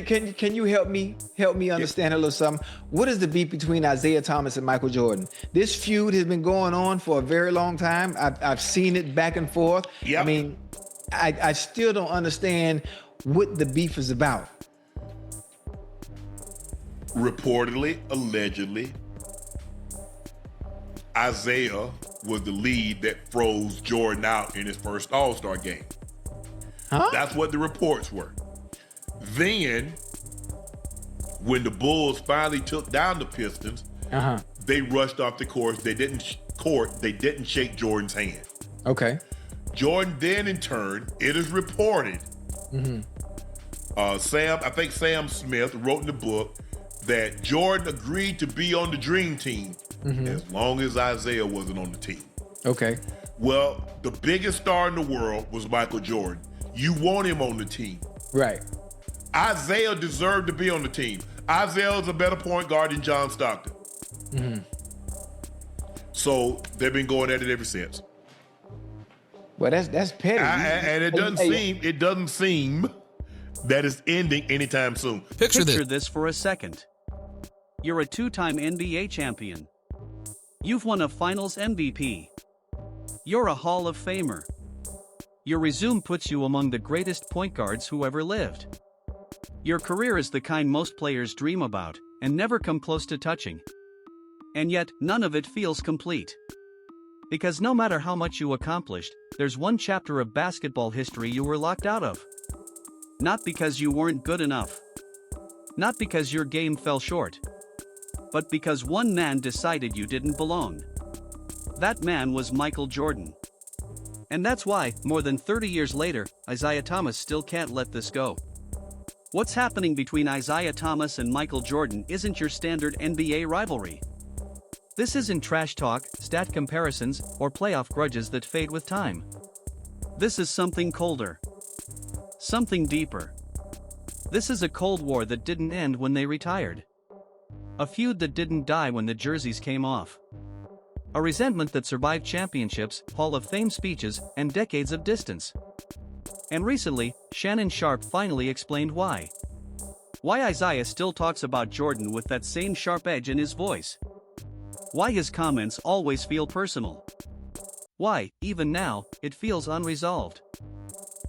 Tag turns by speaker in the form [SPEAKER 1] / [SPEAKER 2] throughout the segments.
[SPEAKER 1] can you help me understand a little something? What is the beef between Isiah Thomas and Michael Jordan? This feud has been going on for a very long time. I've seen it back and forth.
[SPEAKER 2] Yep.
[SPEAKER 1] I mean, I still don't understand what the beef is about.
[SPEAKER 2] Reportedly, allegedly, Isiah was the lead that froze Jordan out in his first All-Star game.
[SPEAKER 1] Huh?
[SPEAKER 2] That's what the reports were. Then, when the Bulls finally took down the Pistons, they rushed off the court. They didn't shake Jordan's hand.
[SPEAKER 1] Okay.
[SPEAKER 2] Jordan then, in turn, it is reported, Sam Smith wrote in the book that Jordan agreed to be on the Dream Team as long as Isiah wasn't on the team.
[SPEAKER 1] Okay.
[SPEAKER 2] Well, the biggest star in the world was Michael Jordan. You want him on the team.
[SPEAKER 1] Right.
[SPEAKER 2] Isiah deserved to be on the team. Isiah is a better point guard than John Stockton. So they've been going at it ever since.
[SPEAKER 1] Well, that's petty.
[SPEAKER 2] And it doesn't seem that it's ending anytime soon.
[SPEAKER 3] Picture this for a second. You're a two-time NBA champion. You've won a Finals MVP. You're a Hall of Famer. Your resume puts you among the greatest point guards who ever lived. Your career is the kind most players dream about and never come close to touching. And yet, none of it feels complete. Because no matter how much you accomplished, there's one chapter of basketball history you were locked out of. Not because you weren't good enough. Not because your game fell short. But because one man decided you didn't belong. That man was Michael Jordan. And that's why, more than 30 years later, Isiah Thomas still can't let this go. What's happening between Isiah Thomas and Michael Jordan isn't your standard NBA rivalry. This isn't trash talk, stat comparisons, or playoff grudges that fade with time. This is something colder. Something deeper. This is a Cold War that didn't end when they retired. A feud that didn't die when the jerseys came off. A resentment that survived championships, Hall of Fame speeches, and decades of distance. And recently, Shannon Sharpe finally explained why. Why Isiah still talks about Jordan with that same sharp edge in his voice. Why his comments always feel personal. Why, even now, it feels unresolved.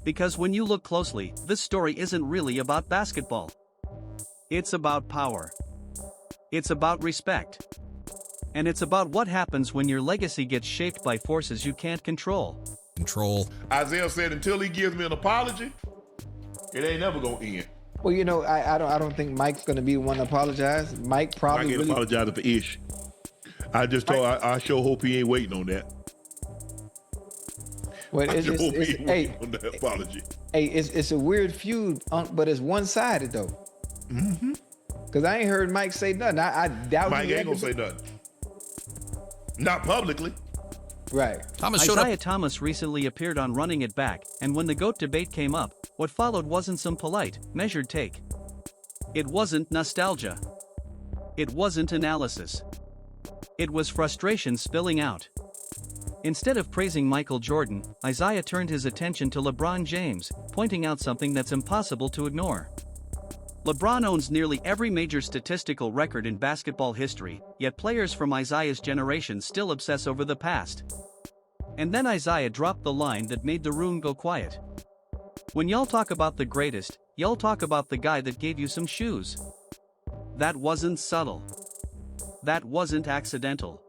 [SPEAKER 3] Because when you look closely, this story isn't really about basketball. It's about power. It's about respect. And it's about what happens when your legacy gets shaped by forces you can't control.
[SPEAKER 2] Isiah said until he gives me an apology, it ain't never gonna end.
[SPEAKER 1] Well, you know, I don't think Mike's gonna be the one to apologize. Mike probably
[SPEAKER 2] I can't
[SPEAKER 1] really
[SPEAKER 2] apologize for Ish. I sure hope he ain't waiting on that.
[SPEAKER 1] Well,
[SPEAKER 2] I sure hope he ain't waiting on that apology.
[SPEAKER 1] Hey, it's a weird feud, but it's one-sided though. Because I ain't heard Mike say nothing. I doubt
[SPEAKER 2] Mike ain't gonna say nothing. Not publicly.
[SPEAKER 1] Right.
[SPEAKER 3] Isiah Thomas recently appeared on Running It Back, and when the GOAT debate came up, what followed wasn't some polite, measured take. It wasn't nostalgia. It wasn't analysis. It was frustration spilling out. Instead of praising Michael Jordan, Isiah turned his attention to LeBron James, pointing out something that's impossible to ignore. LeBron owns nearly every major statistical record in basketball history, yet players from Isiah's generation still obsess over the past. And then Isiah dropped the line that made the room go quiet. When y'all talk about the greatest, y'all talk about the guy that gave you some shoes. That wasn't subtle. That wasn't accidental.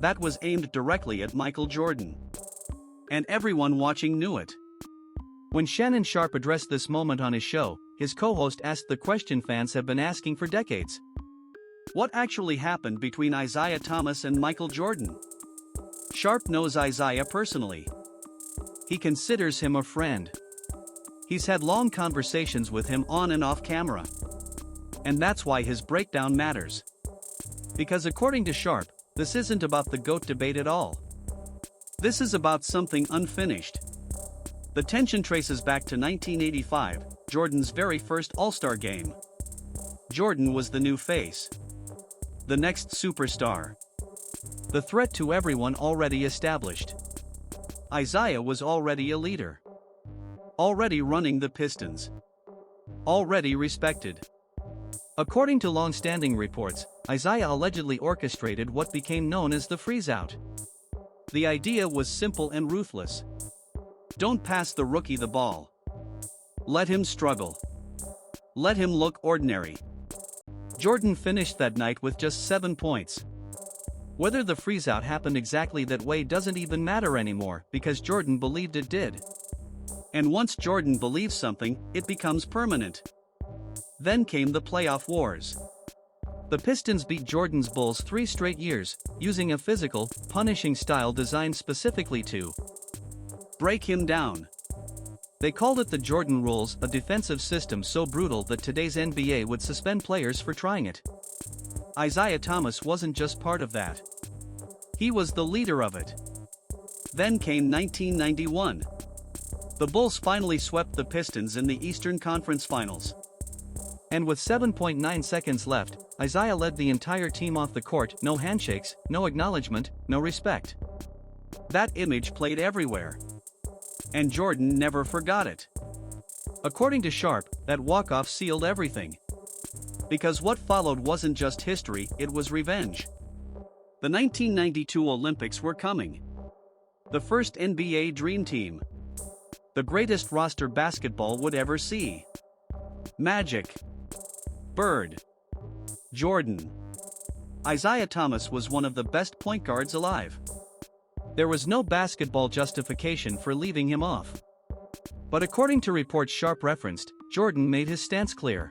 [SPEAKER 3] That was aimed directly at Michael Jordan. And everyone watching knew it. When Shannon Sharpe addressed this moment on his show, his co-host asked the question fans have been asking for decades. What actually happened between Isiah Thomas and Michael Jordan? Sharpe knows Isiah personally. He considers him a friend. He's had long conversations with him on and off camera. And that's why his breakdown matters. Because according to Sharpe, this isn't about the GOAT debate at all. This is about something unfinished. The tension traces back to 1985, Jordan's very first All-Star game. Jordan was the new face. The next superstar. The threat to everyone already established. Isiah was already a leader. Already running the Pistons. already respected. According to long-standing reports, Isiah allegedly orchestrated what became known as the freeze-out. The idea was simple and ruthless. Don't pass the rookie the ball. Let him struggle. Let him look ordinary. Jordan finished that night with just 7 points. Whether the freeze-out happened exactly that way doesn't even matter anymore because Jordan believed it did. And once Jordan believes something, it becomes permanent. Then came the playoff wars. The Pistons beat Jordan's Bulls 3 straight years, using a physical, punishing style designed specifically to break him down. They called it the Jordan Rules, a defensive system so brutal that today's NBA would suspend players for trying it. Isiah Thomas wasn't just part of that. He was the leader of it. Then came 1991. The Bulls finally swept the Pistons in the Eastern Conference Finals. And with 7.9 seconds left, Isiah led the entire team off the court, no handshakes, no acknowledgement, no respect. That image played everywhere. And Jordan never forgot it. According to Sharpe, that walk-off sealed everything. Because what followed wasn't just history, it was revenge. The 1992 Olympics were coming. The first NBA Dream Team. The greatest roster basketball would ever see. Magic. Bird. Jordan. Isiah Thomas was one of the best point guards alive. There was no basketball justification for leaving him off. But according to reports Sharpe referenced, Jordan made his stance clear.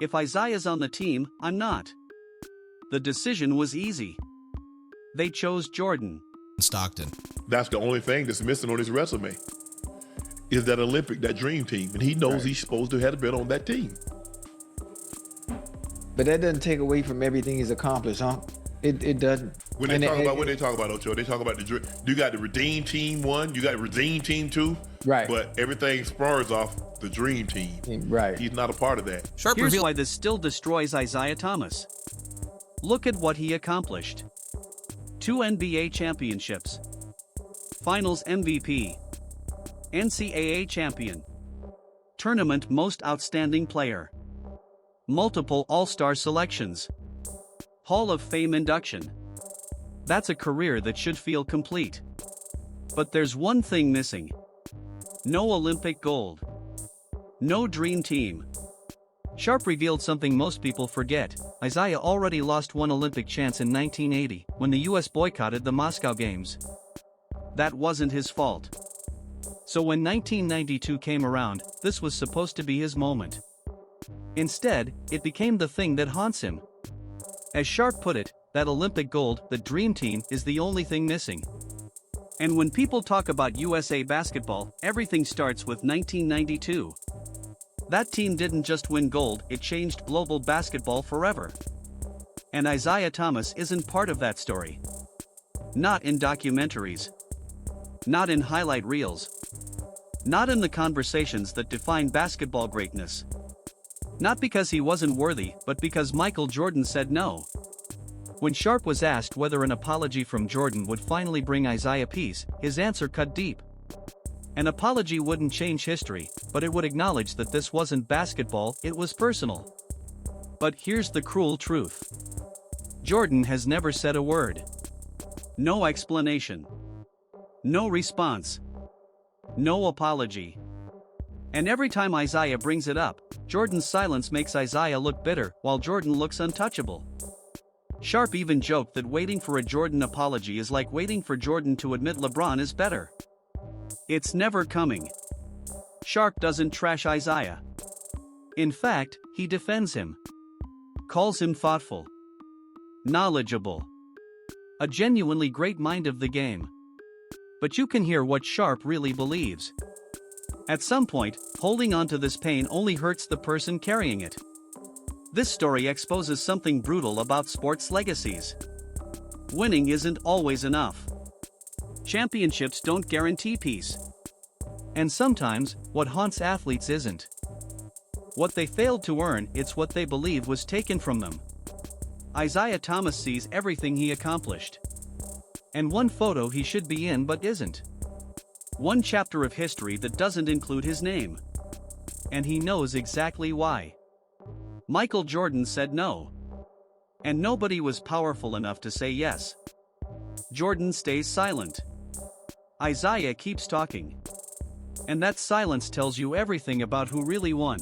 [SPEAKER 3] If Isiah's on the team, I'm not. The decision was easy. They chose Jordan.
[SPEAKER 4] Stockton.
[SPEAKER 2] That's the only thing that's missing on his resume. Is that Olympic, that dream team. And he knows he's supposed to have been on that team.
[SPEAKER 1] But that doesn't take away from everything he's accomplished, huh? It doesn't.
[SPEAKER 2] When they talk about what they talk about, Ocho, they talk about you got the Redeem Team 1, you got Redeem Team 2.
[SPEAKER 1] Right.
[SPEAKER 2] But everything spurs off the Dream Team.
[SPEAKER 1] Right.
[SPEAKER 2] He's not a part of that.
[SPEAKER 4] Sharpe
[SPEAKER 3] Here's
[SPEAKER 4] revealed
[SPEAKER 3] why this still destroys Isiah Thomas. Look at what he accomplished. 2 NBA championships. Finals MVP. NCAA champion. Tournament most outstanding player. Multiple All-Star selections. Hall of Fame induction. That's a career that should feel complete. But there's one thing missing. No Olympic gold. No dream team. Sharpe revealed something most people forget. Isiah already lost one Olympic chance in 1980, when the US boycotted the Moscow Games. That wasn't his fault. So when 1992 came around, this was supposed to be his moment. Instead, it became the thing that haunts him. As Sharpe put it, that Olympic gold, the dream team, is the only thing missing. And when people talk about USA basketball, everything starts with 1992. That team didn't just win gold, it changed global basketball forever. And Isiah Thomas isn't part of that story. Not in documentaries. Not in highlight reels. Not in the conversations that define basketball greatness. Not because he wasn't worthy, but because Michael Jordan said no. When Sharpe was asked whether an apology from Jordan would finally bring Isiah peace, his answer cut deep. An apology wouldn't change history, but it would acknowledge that this wasn't basketball, it was personal. But here's the cruel truth. Jordan has never said a word. No explanation. No response. No apology. And every time Isiah brings it up, Jordan's silence makes Isiah look bitter, while Jordan looks untouchable. Sharpe even joked that waiting for a Jordan apology is like waiting for Jordan to admit LeBron is better. It's never coming. Sharpe doesn't trash Isiah. In fact, he defends him. Calls him thoughtful. Knowledgeable. A genuinely great mind of the game. But you can hear what Sharpe really believes. At some point, holding on to this pain only hurts the person carrying it. This story exposes something brutal about sports legacies. Winning isn't always enough. Championships don't guarantee peace. And sometimes, what haunts athletes isn't what they failed to earn, it's what they believe was taken from them. Isiah Thomas sees everything he accomplished. And one photo he should be in but isn't. One chapter of history that doesn't include his name. and he knows exactly why. Michael Jordan said no. And nobody was powerful enough to say yes. Jordan stays silent. Isiah keeps talking. And that silence tells you everything about who really won.